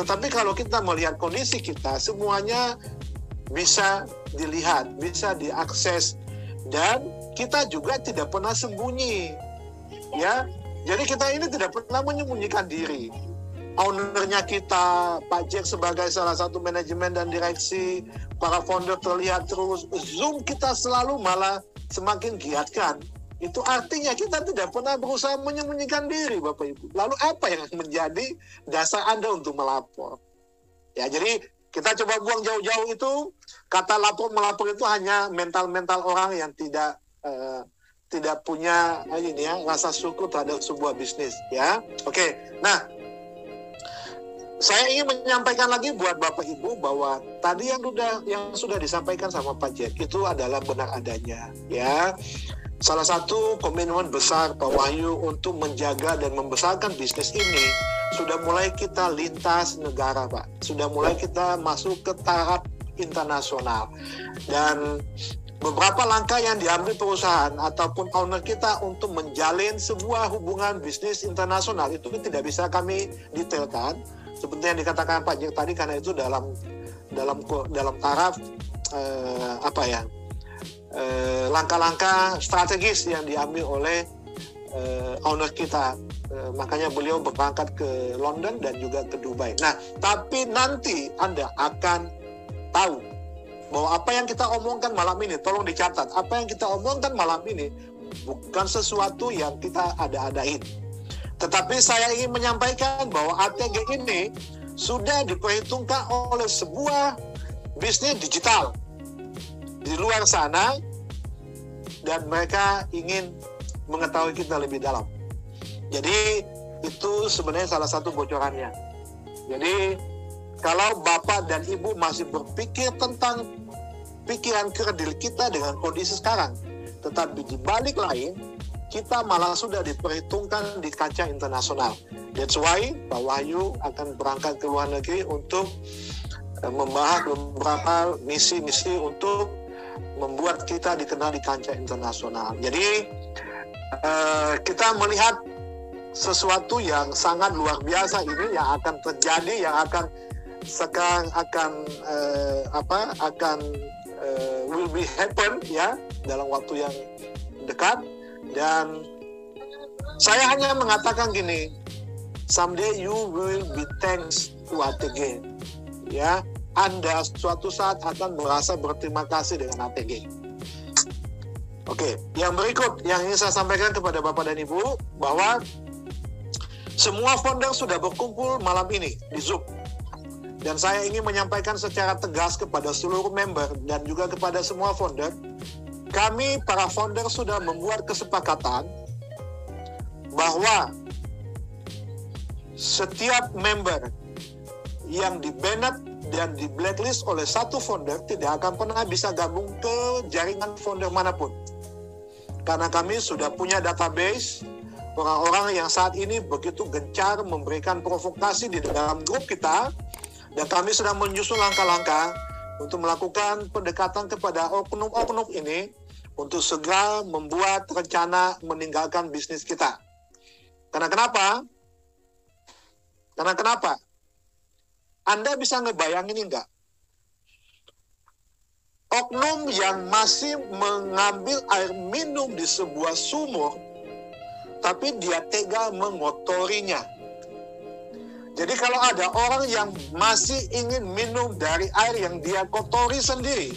Tetapi kalau kita melihat kondisi kita, semuanya bisa dilihat, bisa diakses, dan kita juga tidak pernah sembunyi, ya. Jadi kita ini tidak pernah menyembunyikan diri. Ownernya kita, Pak Jack sebagai salah satu manajemen dan direksi, para founder terlihat terus. Zoom kita selalu malah semakin giatkan. Itu artinya kita tidak pernah berusaha menyembunyikan diri, Bapak Ibu. Lalu apa yang menjadi dasar Anda untuk melapor? Ya, jadi kita coba buang jauh-jauh itu. Kata lapor-melapor itu hanya mental-mental orang yang tidak punya rasa syukur terhadap sebuah bisnis, ya. Oke. Nah, saya ingin menyampaikan lagi buat Bapak Ibu bahwa tadi yang sudah disampaikan sama Pak Jack itu adalah benar adanya, ya. Salah satu komitmen besar Pak Wahyu untuk menjaga dan membesarkan bisnis ini sudah mulai kita lintas negara, Pak. Sudah mulai kita masuk ke tahap internasional. Dan beberapa langkah yang diambil perusahaan ataupun owner kita untuk menjalin sebuah hubungan bisnis internasional itu tidak bisa kami detailkan. Seperti yang dikatakan Pak Jack tadi, karena itu dalam taraf langkah-langkah strategis yang diambil oleh owner kita. Makanya beliau berangkat ke London dan juga ke Dubai. Nah, tapi nanti Anda akan tahu bahwa apa yang kita omongkan malam ini, tolong dicatat, apa yang kita omongkan malam ini bukan sesuatu yang kita ada-adain. Tetapi saya ingin menyampaikan bahwa ATG ini sudah diperhitungkan oleh sebuah bisnis digital di luar sana, dan mereka ingin mengetahui kita lebih dalam. Jadi itu sebenarnya salah satu bocorannya. Jadi kalau Bapak dan Ibu masih berpikir tentang pikiran kerdil kita dengan kondisi sekarang, tetapi di balik lain, kita malah sudah diperhitungkan di kancah internasional. That's why Pak Wahyu akan berangkat ke luar negeri untuk membahas beberapa misi-misi untuk membuat kita dikenal di kancah internasional. Jadi kita melihat sesuatu yang sangat luar biasa ini yang akan terjadi, yang akan sekarang will be happen, ya, dalam waktu yang dekat. Dan saya hanya mengatakan gini, someday you will be thanks to ATG, ya. Anda suatu saat akan merasa berterima kasih dengan ATG. Oke, yang berikut yang ingin saya sampaikan kepada Bapak dan Ibu, bahwa semua founder sudah berkumpul malam ini di Zoom. Dan saya ingin menyampaikan secara tegas kepada seluruh member dan juga kepada semua founder, kami para founder sudah membuat kesepakatan bahwa setiap member yang di-banned dan di-blacklist oleh satu founder tidak akan pernah bisa gabung ke jaringan founder manapun. Karena kami sudah punya database orang-orang yang saat ini begitu gencar memberikan provokasi di dalam grup kita, dan kami sedang menyusun langkah-langkah untuk melakukan pendekatan kepada oknum-oknum ini untuk segera membuat rencana meninggalkan bisnis kita. Karena kenapa? Anda bisa ngebayangin enggak? Oknum yang masih mengambil air minum di sebuah sumur, tapi dia tega mengotorinya. Jadi kalau ada orang yang masih ingin minum dari air yang dia kotori sendiri,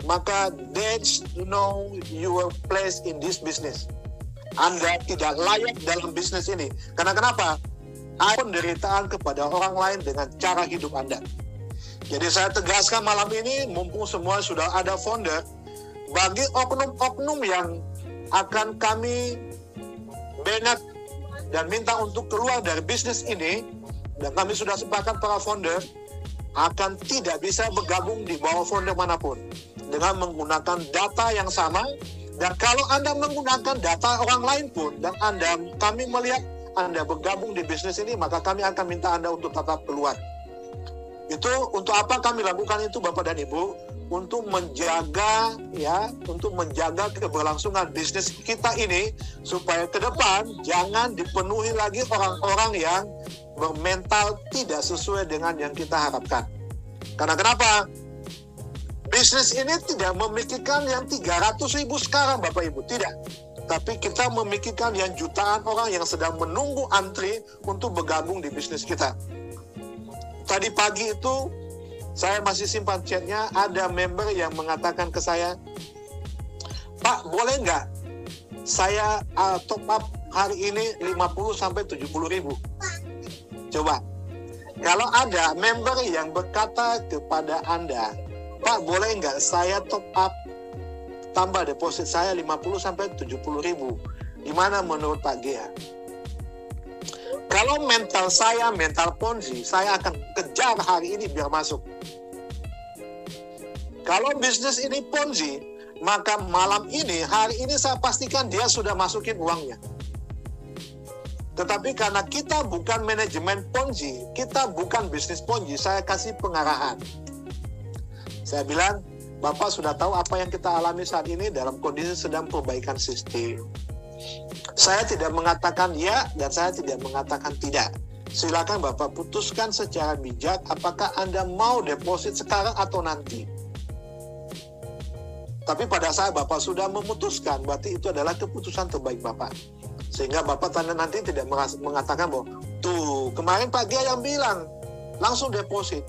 maka that's your place in this business. Anda tidak layak dalam bisnis ini. Karena kenapa? Ada penderitaan kepada orang lain dengan cara hidup Anda. Jadi saya tegaskan malam ini, mumpung semua sudah ada founder, bagi oknum-oknum yang akan kami banned dan minta untuk keluar dari bisnis ini, dan kami sudah sepakat para founder akan tidak bisa bergabung di bawah founder manapun dengan menggunakan data yang sama. Dan kalau Anda menggunakan data orang lain pun dan kami melihat Anda bergabung di bisnis ini, maka kami akan minta Anda untuk tetap keluar. Itu untuk apa kami lakukan itu, Bapak dan Ibu? Untuk menjaga keberlangsungan bisnis kita ini, supaya ke depan jangan dipenuhi lagi orang-orang yang bermental tidak sesuai dengan yang kita harapkan. Karena kenapa? Bisnis ini tidak memikirkan yang 300.000 sekarang Bapak Ibu, tidak. Tapi kita memikirkan yang jutaan orang yang sedang menunggu antri untuk bergabung di bisnis kita. Tadi pagi itu saya masih simpan chatnya, ada member yang mengatakan ke saya, Pak, boleh nggak saya top up hari ini 50-70 ribu? Coba, kalau ada member yang berkata kepada Anda, Pak, boleh nggak saya top up tambah deposit saya 50-70 ribu? Gimana menurut Pak Gia? Kalau mental saya, mental Ponzi, saya akan kejar hari ini biar masuk. Kalau bisnis ini Ponzi, maka malam ini, hari ini saya pastikan dia sudah masukin uangnya. Tetapi karena kita bukan manajemen Ponzi, kita bukan bisnis Ponzi, saya kasih pengarahan. Saya bilang, Bapak sudah tahu apa yang kita alami saat ini dalam kondisi sedang perbaikan sistem. Saya tidak mengatakan ya dan saya tidak mengatakan tidak. Silakan Bapak putuskan secara bijak apakah Anda mau deposit sekarang atau nanti. Tapi pada saat Bapak sudah memutuskan, berarti itu adalah keputusan terbaik Bapak. Sehingga Bapak nanti tidak mengatakan bahwa, tuh kemarin Pak Gia yang bilang, langsung deposit.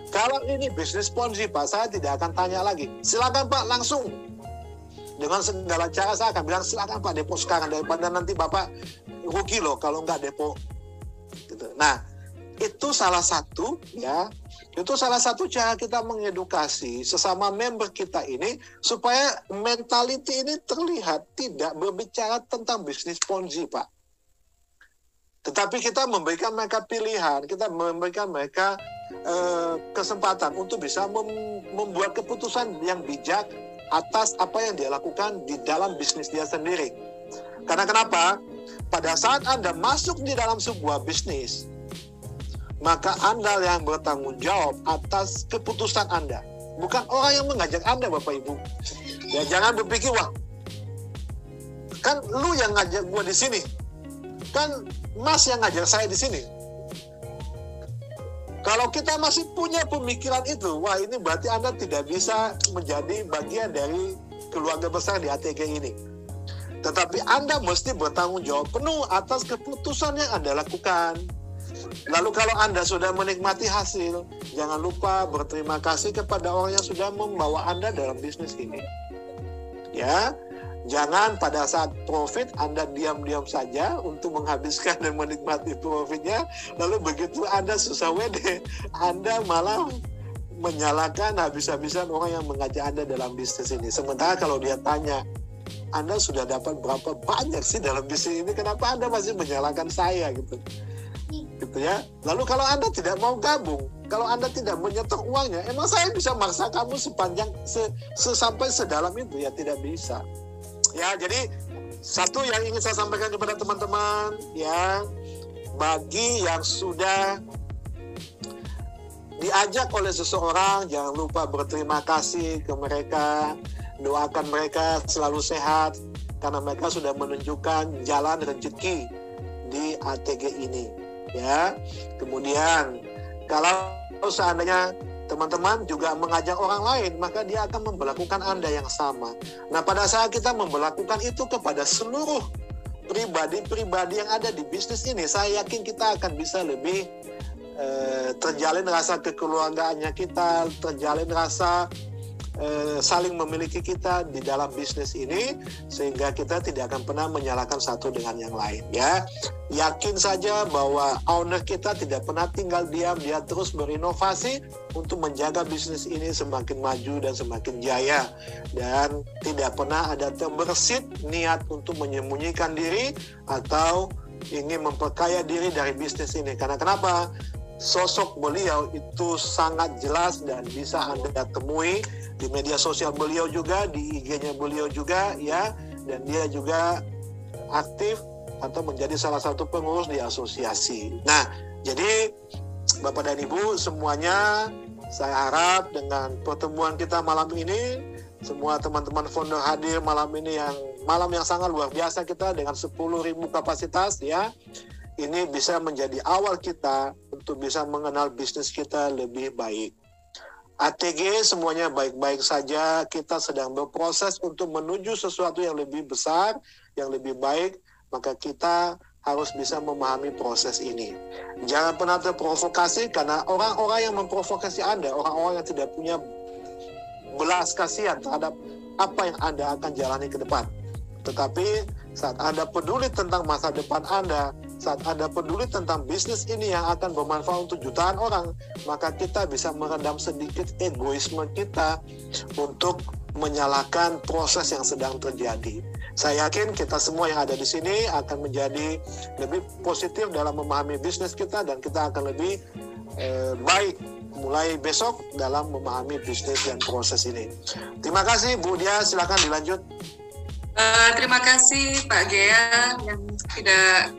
Kalau ini bisnis Ponzi Pak, saya tidak akan tanya lagi. Silakan Pak, langsung. Dengan segala cara saya akan bilang, silakan Pak depo sekarang, daripada nanti Bapak rugi loh kalau nggak depo. Gitu. Nah, itu salah satu ya. Itu salah satu cara kita mengedukasi sesama member kita ini supaya mentality ini terlihat tidak berbicara tentang bisnis Ponzi Pak. Tetapi kita memberikan mereka pilihan, kita memberikan mereka kesempatan untuk bisa membuat keputusan yang bijak atas apa yang dia lakukan di dalam bisnis dia sendiri. Karena kenapa? Pada saat Anda masuk di dalam sebuah bisnis, maka Anda yang bertanggung jawab atas keputusan Anda. Bukan orang yang mengajak Anda, Bapak Ibu. Ya, jangan berpikir, wah, kan lu yang ngajak gua di sini. Kan Mas yang ngajak saya di sini. Kalau kita masih punya pemikiran itu, wah ini berarti Anda tidak bisa menjadi bagian dari keluarga besar di ATG ini. Tetapi Anda mesti bertanggung jawab penuh atas keputusan yang Anda lakukan. Lalu kalau Anda sudah menikmati hasil, jangan lupa berterima kasih kepada orang yang sudah membawa Anda dalam bisnis ini. Ya, jangan pada saat profit Anda diam-diam saja untuk menghabiskan dan menikmati profitnya. Lalu begitu Anda susah WD, Anda malah menyalahkan habis-habisan orang yang mengajak Anda dalam bisnis ini. Sementara kalau dia tanya, Anda sudah dapat berapa banyak sih dalam bisnis ini? Kenapa Anda masih menyalahkan saya gitu? Gitu ya. Lalu kalau Anda tidak mau gabung, kalau Anda tidak menyetor uangnya, emang saya bisa maksa kamu sampai sedalam itu? Ya tidak bisa. Ya, jadi satu yang ingin saya sampaikan kepada teman-teman, ya, bagi yang sudah diajak oleh seseorang, jangan lupa berterima kasih ke mereka, doakan mereka selalu sehat, karena mereka sudah menunjukkan jalan rezeki di ATG ini. Ya, kemudian kalau seandainya teman-teman juga mengajak orang lain, maka dia akan memperlakukan Anda yang sama. Nah, pada saat kita memperlakukan itu kepada seluruh pribadi-pribadi yang ada di bisnis ini, saya yakin kita akan bisa lebih terjalin rasa kekeluargaannya kita, terjalin rasa saling memiliki kita di dalam bisnis ini, sehingga kita tidak akan pernah menyalahkan satu dengan yang lain. Ya, yakin saja bahwa owner kita tidak pernah tinggal diam, dia terus berinovasi untuk menjaga bisnis ini semakin maju dan semakin jaya, dan tidak pernah ada terbersit niat untuk menyembunyikan diri atau ingin memperkaya diri dari bisnis ini. Karena kenapa? Sosok beliau itu sangat jelas dan bisa Anda temui di media sosial beliau juga, di IG-nya beliau juga, ya, dan dia juga aktif atau menjadi salah satu pengurus di asosiasi. Nah, jadi Bapak dan Ibu semuanya, saya harap dengan pertemuan kita malam ini, semua teman-teman founder hadir malam ini, yang malam yang sangat luar biasa kita dengan 10.000 kapasitas, ya. ini bisa menjadi awal kita untuk bisa mengenal bisnis kita lebih baik. ATG semuanya baik-baik saja, kita sedang berproses untuk menuju sesuatu yang lebih besar, yang lebih baik, maka kita harus bisa memahami proses ini. Jangan pernah terprovokasi, karena orang-orang yang memprovokasi Anda, orang-orang yang tidak punya belas kasihan terhadap apa yang Anda akan jalani ke depan. Tetapi saat Anda peduli tentang masa depan Anda, saat Anda peduli tentang bisnis ini yang akan bermanfaat untuk jutaan orang, maka kita bisa meredam sedikit egoisme kita untuk menyalahkan proses yang sedang terjadi. Saya yakin kita semua yang ada di sini akan menjadi lebih positif dalam memahami bisnis kita, dan kita akan lebih baik mulai besok dalam memahami bisnis dan proses ini. Terima kasih Bu Dia, silakan dilanjut. Terima kasih Pak Gea yang tidak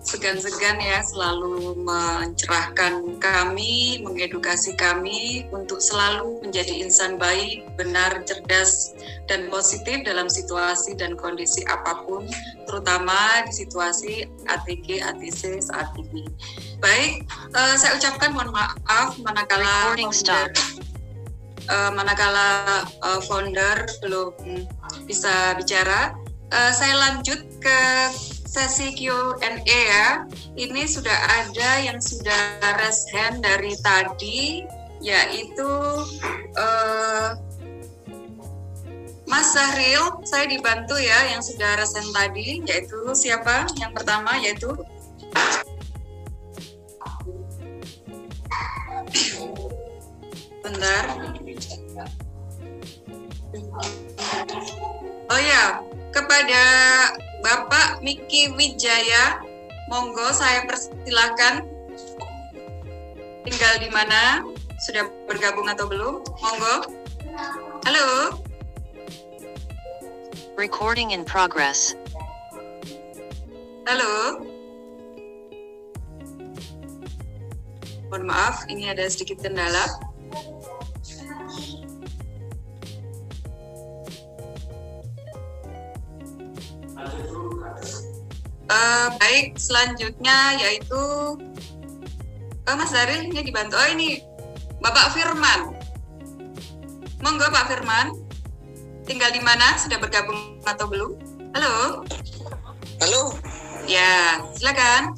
segan-segan ya selalu mencerahkan kami, mengedukasi kami untuk selalu menjadi insan baik, benar, cerdas, dan positif dalam situasi dan kondisi apapun, terutama di situasi ATG, ATC saat ini. Baik, saya ucapkan mohon maaf manakala founder belum bisa bicara. Saya lanjut ke sesi Q&A ya. Ini sudah ada yang sudah raise hand dari tadi, yaitu Mas Zahril. Saya dibantu ya yang sudah raise hand tadi, yaitu siapa? Yang pertama yaitu bentar. Oh ya, kepada Bapak Miki Wijaya, monggo saya persilakan. Tinggal di mana? Sudah bergabung atau belum? Monggo. Halo. Recording in progress. Halo. Mohon maaf, ini ada sedikit kendala. Baik, selanjutnya yaitu Mas Zahril ini dibantu. Oh ini Bapak Firman. Monggo Pak Firman. Tinggal di mana? Sudah bergabung atau belum? Halo. Halo. Ya, silakan.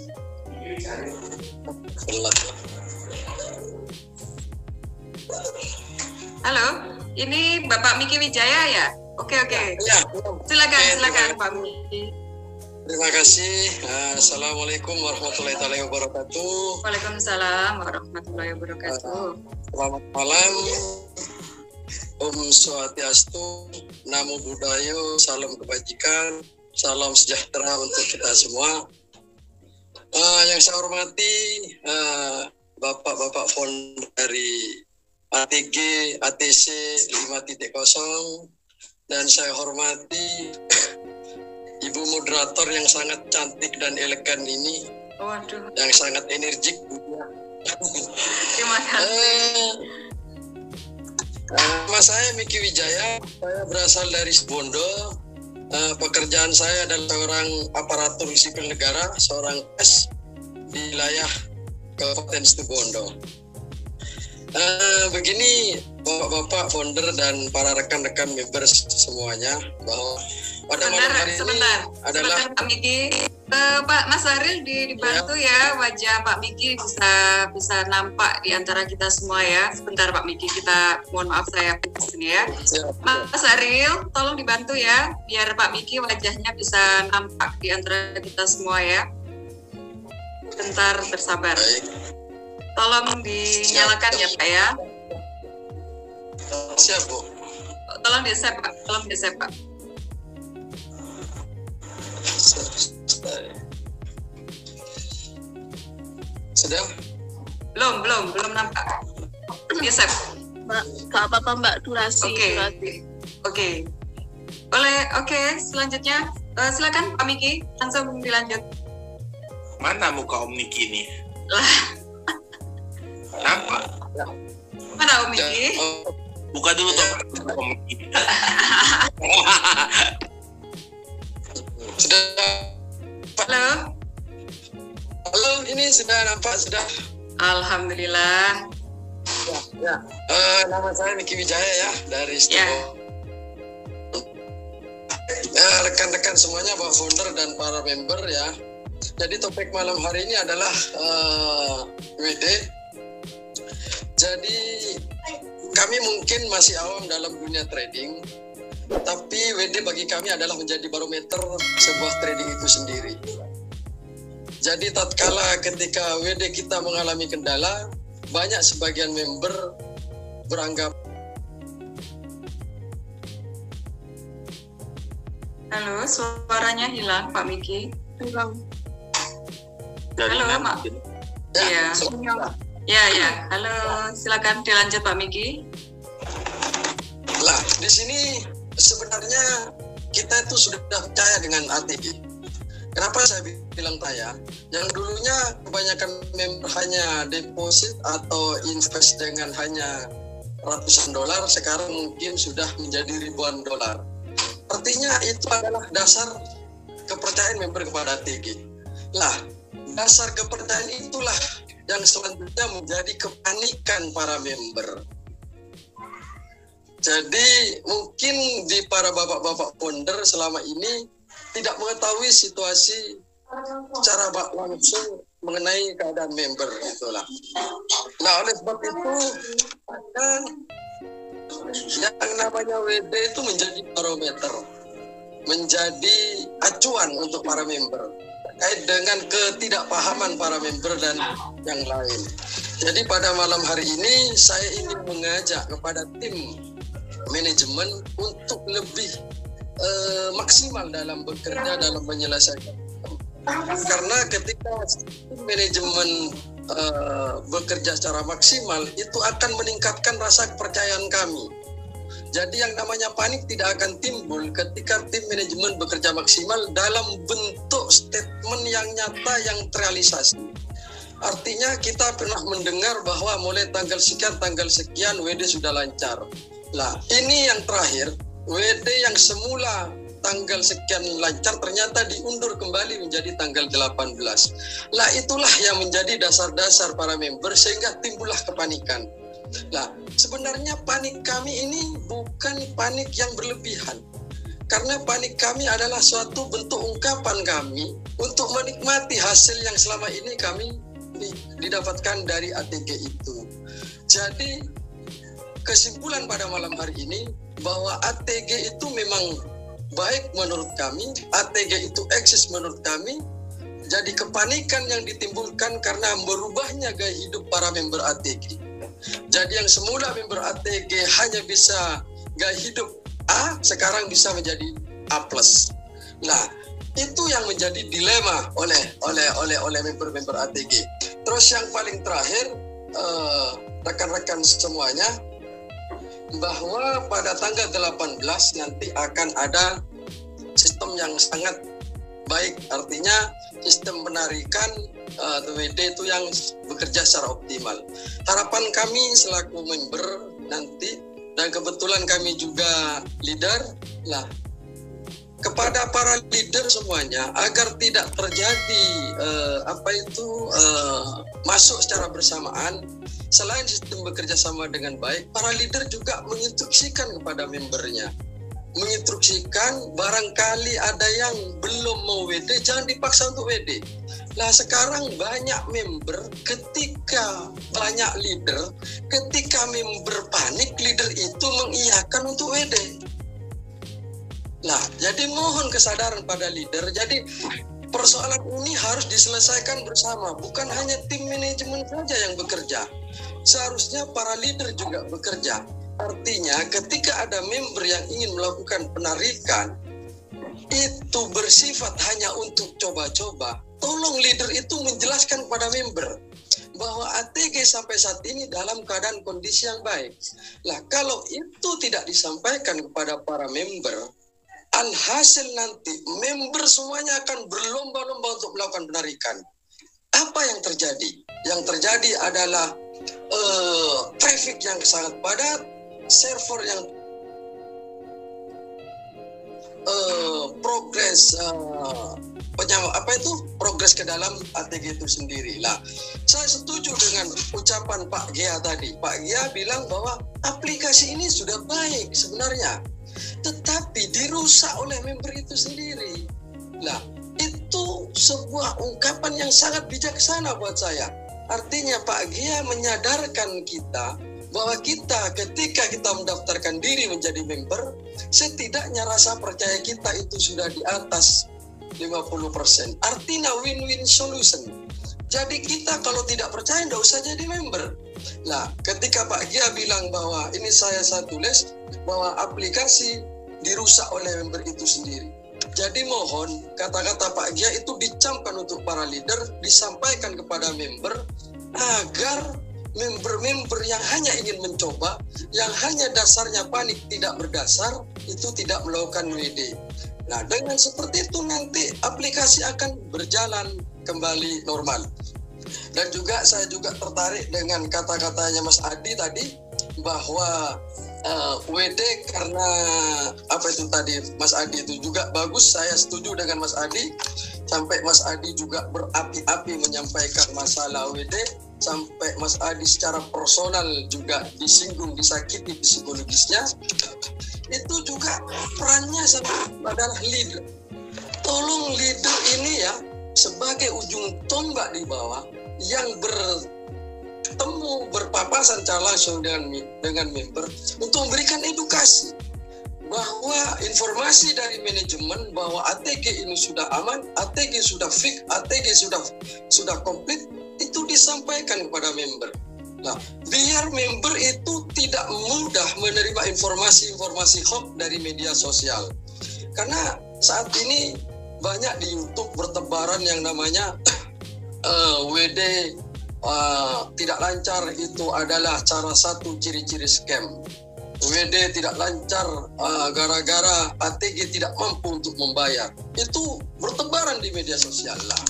Halo. Ini Bapak Miki Wijaya ya? Oke. Ya. Silakan Pak Miki. Terima kasih. Assalamualaikum warahmatullahi wabarakatuh. Waalaikumsalam warahmatullahi wabarakatuh. Selamat malam. Om Swastiastu, Namo Buddhaya, salam kebajikan, salam sejahtera untuk kita semua. Yang saya hormati Bapak-bapak founder dari ATG, ATC 5.0, dan saya hormati Ibu moderator yang sangat cantik dan elegan ini. Waduh. Yang sangat energik. Terima kasih. Nama saya Miki Wijaya, saya berasal dari Situbondo. Pekerjaan saya adalah seorang aparatur sipil negara, seorang S di wilayah Kabupaten Situbondo. Begini Bapak-bapak founder dan para rekan-rekan members semuanya, bahwa pada malam hari ini adalah Pak Miki. Pak Mas Zahril dibantu ya, wajah Pak Miki bisa nampak di antara kita semua ya. Sebentar Pak Miki, kita mohon maaf saya pindah sini ya. Mas Zahril, tolong dibantu ya, biar Pak Miki wajahnya bisa nampak di antara kita semua ya. Bentar, bersabar. Tolong dinyalakan ya Pak ya. Siap Bu. Tolong di-save Pak. Sedang? Belum nampak. Di-save. Mbak, gak apa-apa Mbak, durasi. Oke. Boleh, oke. Selanjutnya, silakan Pak Miki, langsung dilanjut. Mana muka Om Miki ini? Lah. Nampak? Mana Om Miki? Buka dulu Om Miki. Sudah. Halo. Halo, ini sudah nampak sudah. Alhamdulillah. Ya. Nama saya Miki Wijaya ya dari Studio. Ya. Rekan-rekan semuanya, Pak Founder dan para member ya. Jadi topik malam hari ini adalah WD. Jadi kami mungkin masih awam dalam dunia trading, tapi WD bagi kami adalah menjadi barometer sebuah trading itu sendiri. Jadi tatkala ketika WD kita mengalami kendala, banyak sebagian member beranggap. Halo, suaranya hilang Pak Miki. Hilang. Halo, Mak. Iya. Ya. Halo, silakan dilanjut Pak Miki. Lah, di sini sebenarnya kita itu sudah percaya dengan ATG. Kenapa saya bilang percaya? Yang dulunya kebanyakan member hanya deposit atau invest dengan hanya ratusan dolar, sekarang mungkin sudah menjadi ribuan dolar. Artinya itu adalah dasar kepercayaan member kepada ATG. Lah, dasar kepercayaan itulah yang selanjutnya menjadi kepanikan para member. Jadi mungkin di para bapak-bapak founder selama ini tidak mengetahui situasi secara langsung mengenai keadaan member itulah. Nah, oleh sebab itu ada yang namanya WD itu menjadi barometer, menjadi acuan untuk para member terkait dengan ketidakpahaman para member dan yang lain. Jadi pada malam hari ini saya ingin mengajak kepada tim manajemen untuk lebih maksimal dalam bekerja dalam menyelesaikan. Karena ketika manajemen bekerja secara maksimal, itu akan meningkatkan rasa kepercayaan kami. Jadi yang namanya panik tidak akan timbul ketika tim manajemen bekerja maksimal dalam bentuk statement yang nyata yang terrealisasi. Artinya kita pernah mendengar bahwa mulai tanggal sekian WD sudah lancar. Lah, ini yang terakhir, WD yang semula tanggal sekian lancar ternyata diundur kembali menjadi tanggal 18. Lah, itulah yang menjadi dasar-dasar para member sehingga timbullah kepanikan. Lah, sebenarnya panik kami ini bukan panik yang berlebihan. Karena panik kami adalah suatu bentuk ungkapan kami untuk menikmati hasil yang selama ini kami didapatkan dari ATG itu. Jadi kesimpulan pada malam hari ini bahwa ATG itu memang baik menurut kami, ATG itu eksis menurut kami. Jadi kepanikan yang ditimbulkan karena berubahnya gaya hidup para member ATG. Jadi yang semula member ATG hanya bisa gaya hidup A, sekarang bisa menjadi A+. Nah, itu yang menjadi dilema oleh member-member ATG. Terus yang paling terakhir, rekan-rekan semuanya, bahwa pada tanggal 18 nanti akan ada sistem yang sangat baik, artinya sistem penarikan WD itu yang bekerja secara optimal. Harapan kami selaku member nanti, dan kebetulan kami juga leader, lah kepada para leader semuanya agar tidak terjadi masuk secara bersamaan. Selain sistem bekerja sama dengan baik, para leader juga menginstruksikan kepada membernya, menginstruksikan barangkali ada yang belum mau WD, jangan dipaksa untuk WD. Nah, sekarang banyak member, ketika banyak leader, ketika member panik, leader itu mengiyakan untuk WD. Nah, jadi mohon kesadaran pada leader. Jadi persoalan ini harus diselesaikan bersama, bukan hanya tim manajemen saja yang bekerja. Seharusnya para leader juga bekerja. Artinya ketika ada member yang ingin melakukan penarikan, itu bersifat hanya untuk coba-coba, tolong leader itu menjelaskan kepada member bahwa ATG sampai saat ini dalam keadaan kondisi yang baik. Lah, kalau itu tidak disampaikan kepada para member, alhasil nanti member semuanya akan berlomba-lomba untuk melakukan penarikan. Apa yang terjadi? Yang terjadi adalah traffic yang sangat padat, server yang progres progres ke dalam ATG itu sendiri. Lah, saya setuju dengan ucapan Pak Gea tadi. Pak Gea bilang bahwa aplikasi ini sudah baik sebenarnya, tetapi dirusak oleh member itu sendiri. Lah, itu sebuah ungkapan yang sangat bijaksana buat saya. Artinya Pak Gea menyadarkan kita bahwa kita ketika kita mendaftarkan diri menjadi member, setidaknya rasa percaya kita itu sudah di atas 50%. Artinya win-win solution. Jadi kita kalau tidak percaya tidak usah jadi member. Nah, ketika Pak Gia bilang bahwa ini saya tulis bahwa aplikasi dirusak oleh member itu sendiri. Jadi mohon kata-kata Pak Gia itu dicamkan untuk para leader, disampaikan kepada member agar member-member yang hanya ingin mencoba, yang hanya dasarnya panik tidak berdasar, itu tidak melakukan WD. Nah, dengan seperti itu nanti aplikasi akan berjalan kembali normal. Dan juga saya juga tertarik dengan kata-katanya Mas Adi tadi bahwa WD karena apa itu tadi Mas Adi itu juga bagus, saya setuju dengan Mas Adi. Sampai Mas Adi juga berapi-api menyampaikan masalah WD, sampai Mas Adi secara personal juga disinggung, disakiti psikologisnya. Itu juga perannya adalah leader. Tolong leader ini ya sebagai ujung tombak di bawah yang bertemu berpapasan secara langsung dengan member untuk memberikan edukasi bahwa informasi dari manajemen bahwa ATG ini sudah aman, ATG sudah fix, ATG sudah komplit, itu disampaikan kepada member. Nah, biar member itu tidak mudah menerima informasi-informasi hoax dari media sosial. Karena saat ini banyak di YouTube bertebaran yang namanya WD tidak lancar itu adalah salah satu ciri-ciri scam. WD tidak lancar gara-gara ATG tidak mampu untuk membayar. Itu bertebaran di media sosial lah.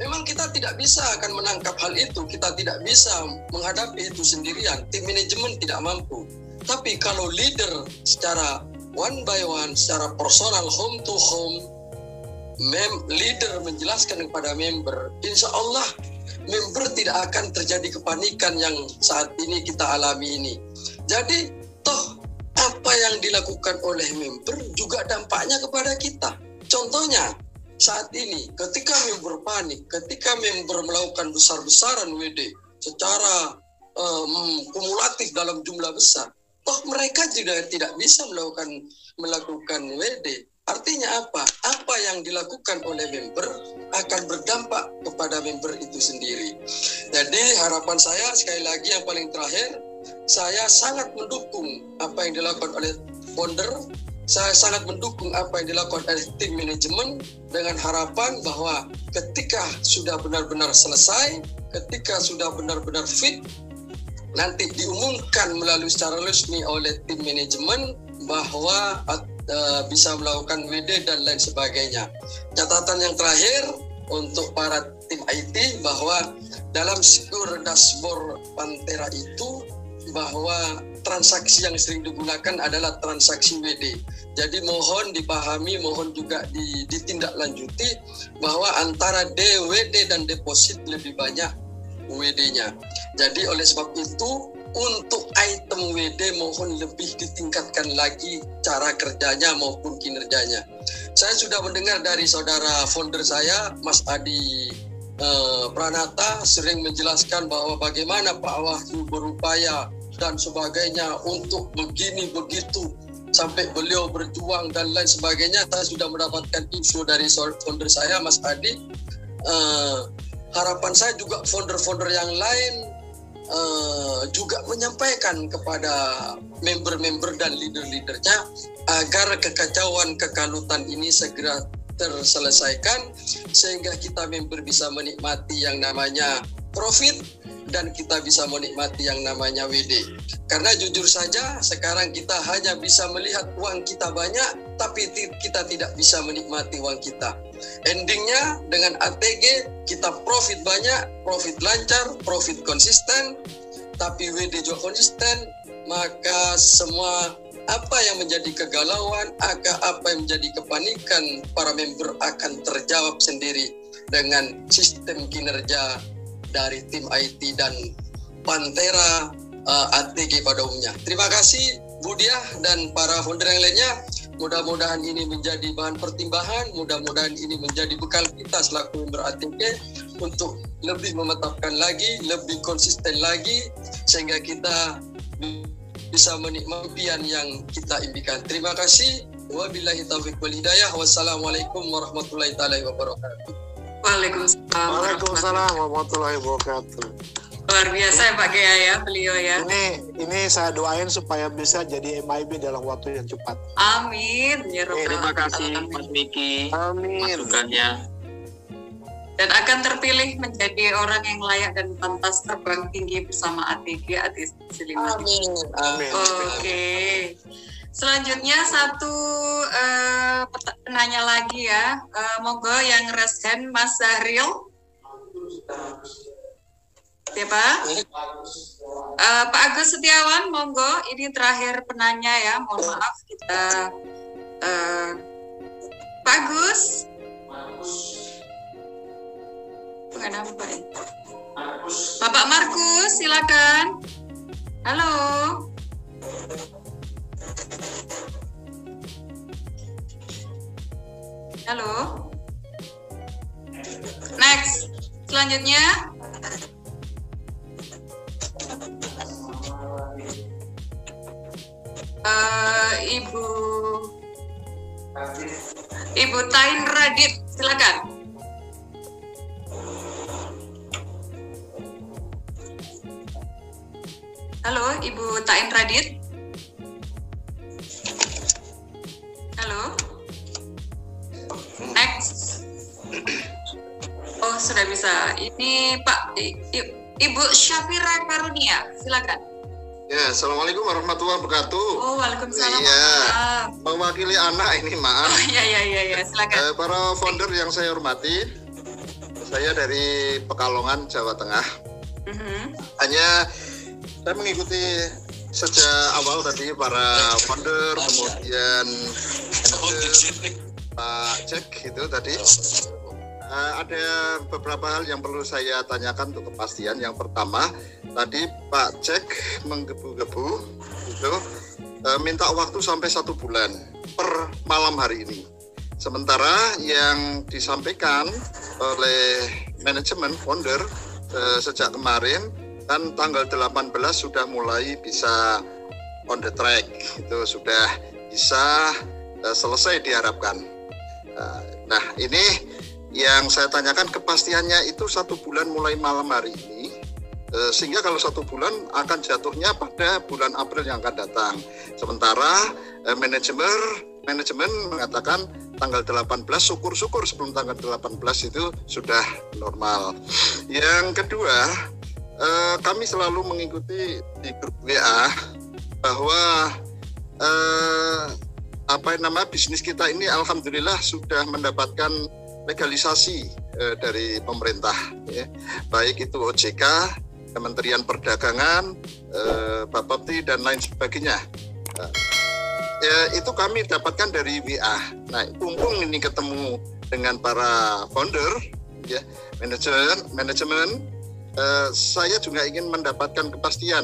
Memang kita tidak bisa akan menangkap hal itu, kita tidak bisa menghadapi itu sendirian, tim manajemen tidak mampu. Tapi kalau leader secara one by one, secara personal, home to home, leader menjelaskan kepada member, insya Allah member tidak akan terjadi kepanikan yang saat ini kita alami ini. Jadi toh apa yang dilakukan oleh member juga dampaknya kepada kita. Contohnya saat ini ketika member panik, ketika member melakukan besar-besaran WD secara kumulatif dalam jumlah besar, toh mereka juga tidak bisa melakukan WD. Artinya apa? Apa yang dilakukan oleh member akan berdampak kepada member itu sendiri. Jadi harapan saya sekali lagi yang paling terakhir, saya sangat mendukung apa yang dilakukan oleh founder, saya sangat mendukung apa yang dilakukan oleh tim manajemen dengan harapan bahwa ketika sudah benar-benar selesai, ketika sudah benar-benar fit, nanti diumumkan melalui secara resmi oleh tim manajemen bahwa bisa melakukan WD dan lain sebagainya. Catatan yang terakhir untuk para tim IT bahwa dalam secure dashboard Pantera itu bahwa transaksi yang sering digunakan adalah transaksi WD. Jadi mohon dipahami, mohon juga ditindaklanjuti bahwa antara DWD dan deposit lebih banyak WD-nya. Jadi oleh sebab itu untuk item WD mohon lebih ditingkatkan lagi cara kerjanya maupun kinerjanya. Saya sudah mendengar dari saudara founder saya, Mas Adi Pranata, sering menjelaskan bahwa bagaimana Pak Wahyu berupaya dan sebagainya untuk begini begitu sampai beliau berjuang dan lain sebagainya. Saya sudah mendapatkan info dari founder saya, Mas Adi. Harapan saya juga founder-founder yang lain juga menyampaikan kepada member-member dan leader-leadernya agar kekacauan, kekalutan ini segera terselesaikan sehingga kita member bisa menikmati yang namanya profit dan kita bisa menikmati yang namanya WD. Karena jujur saja sekarang kita hanya bisa melihat uang kita banyak tapi kita tidak bisa menikmati uang kita. Endingnya dengan ATG kita profit banyak, profit lancar, profit konsisten, tapi WD juga konsisten, maka semua apa yang menjadi kegalauan, apa yang menjadi kepanikan para member akan terjawab sendiri dengan sistem kinerja dari tim IT dan Pantera ATG pada umumnya. Terima kasih Bu Diah dan para founder yang lainnya. Mudah-mudahan ini menjadi bahan pertimbangan, mudah-mudahan ini menjadi bekal kita selaku member ATG untuk lebih memetapkan lagi, lebih konsisten lagi, sehingga kita bisa menikmati yang kita impikan. Terima kasih. Wabillahi taufiq wal hidayah. Wassalamualaikum warahmatullahi wabarakatuh. Waalaikumsalam warahmatullahi wabarakatuh. Luar biasa ya Pak Gea ya, beliau ya. Ini saya doain supaya bisa jadi MIB dalam waktu yang cepat. Amin. Ya Terima kasih Mas Miki. Amin. Masukannya. Dan akan terpilih menjadi orang yang layak dan pantas terbang tinggi bersama ATG ATC 5. Amin. Amin. Oke. Selanjutnya satu penanya lagi ya. Monggo yang raise hand Mas Zahril. Ya Pak. Pak Agus Setiawan, monggo. Ini terakhir penanya ya. Mohon maaf kita. Pak Agus. Bukan apa ya? Bapak Markus, silakan. Halo. Halo. Next. Selanjutnya. Ibu Tain Radit, silakan. Halo, Ibu Tain Radit. Halo. Next. Oh, sudah bisa. Ini Pak Ibu Syafira Karunia, silakan. Ya, assalamualaikum warahmatullahi wabarakatuh. Oh, waalaikumsalam. Iya, mewakili anak ini, maaf. Oh, iya, silakan. Para founder yang saya hormati, saya dari Pekalongan, Jawa Tengah. Hanya saya mengikuti sejak awal tadi para founder, kemudian Pak Jack itu tadi. Ada beberapa hal yang perlu saya tanyakan untuk kepastian. Yang pertama, tadi Pak Jack menggebu-gebu itu minta waktu sampai 1 bulan per malam hari ini. Sementara yang disampaikan oleh manajemen founder sejak kemarin kan tanggal 18 sudah mulai bisa on the track, itu sudah bisa selesai diharapkan. Nah ini yang saya tanyakan kepastiannya itu 1 bulan mulai malam hari ini, sehingga kalau 1 bulan akan jatuhnya pada bulan April yang akan datang. Sementara manajemen mengatakan tanggal 18, syukur-syukur sebelum tanggal 18 itu sudah normal. Yang kedua, kami selalu mengikuti di grup WA bahwa bisnis kita ini alhamdulillah sudah mendapatkan legalisasi dari pemerintah, ya. Baik itu OJK, Kementerian Perdagangan, Bapepti dan lain sebagainya. Ya, itu kami dapatkan dari WA. Nah, mumpung ini ketemu dengan para founder, ya, manajemen, saya juga ingin mendapatkan kepastian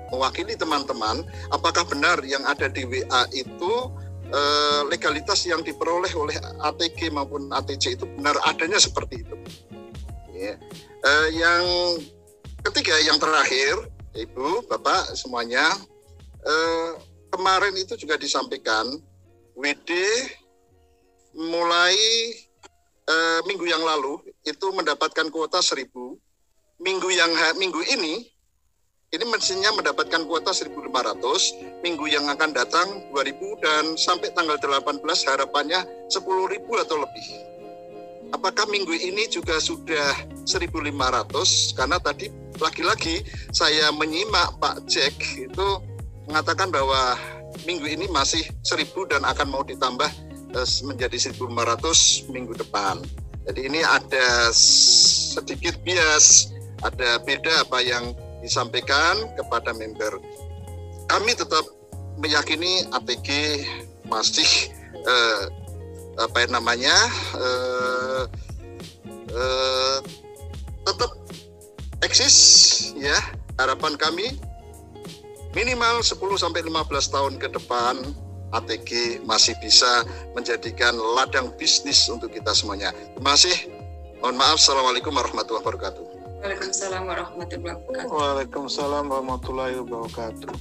mewakili teman-teman, apakah benar yang ada di WA itu legalitas yang diperoleh oleh ATG maupun ATC itu benar adanya seperti itu. Ya. Yang ketiga, yang terakhir, Ibu, Bapak semuanya, kemarin itu juga disampaikan WD mulai minggu yang lalu itu mendapatkan kuota 1.000. Minggu ini mestinya mendapatkan kuota 1.500, minggu yang akan datang 2.000 dan sampai tanggal 18 harapannya 10.000 atau lebih. Apakah minggu ini juga sudah 1.500? Karena tadi lagi-lagi saya menyimak Pak Jack itu mengatakan bahwa minggu ini masih 1.000 dan akan mau ditambah menjadi 1.500 minggu depan. Jadi ini ada sedikit bias, ada beda apa yang disampaikan kepada member. Kami tetap meyakini ATG masih tetap eksis ya. Harapan kami minimal 10-15 tahun ke depan ATG masih bisa menjadikan ladang bisnis untuk kita semuanya. Terima kasih. Mohon maaf. Assalamualaikum warahmatullahi wabarakatuh. Waalaikumsalam warahmatullahi wabarakatuh. Waalaikumsalam warahmatullahi wabarakatuh.